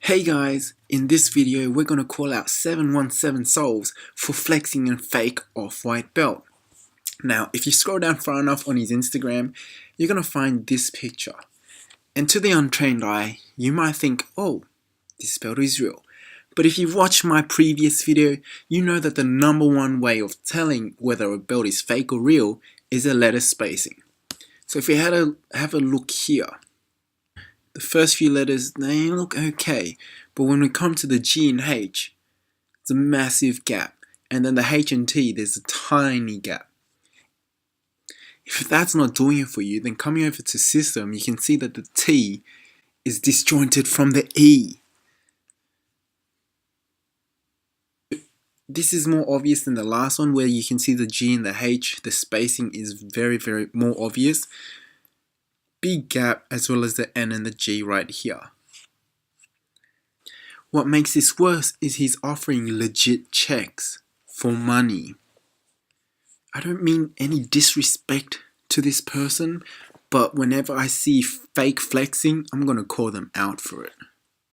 Hey guys, in this video we're going to call out 717 solves for flexing a fake off-white belt. Now if you scroll down far enough on his Instagram, you're going to find this picture. And to the untrained eye, you might think, oh, this belt is real. But if you've watched my previous video, you know that the number one way of telling whether a belt is fake or real is a letter spacing. So if you had a have a look here, the first few letters, they look okay, but when we come to the G and H, it's a massive gap, and then the H and T, there's a tiny gap. If that's not doing it for you, then coming over to system, you can see that the T is disjointed from the E. This is more obvious than the last one where you can see the G and the H, the spacing is very more obvious. Big gap as well as the N and the G right here. What makes this worse is he's offering legit checks for money. I don't mean any disrespect to this person, but whenever I see fake flexing, I'm gonna call them out for it.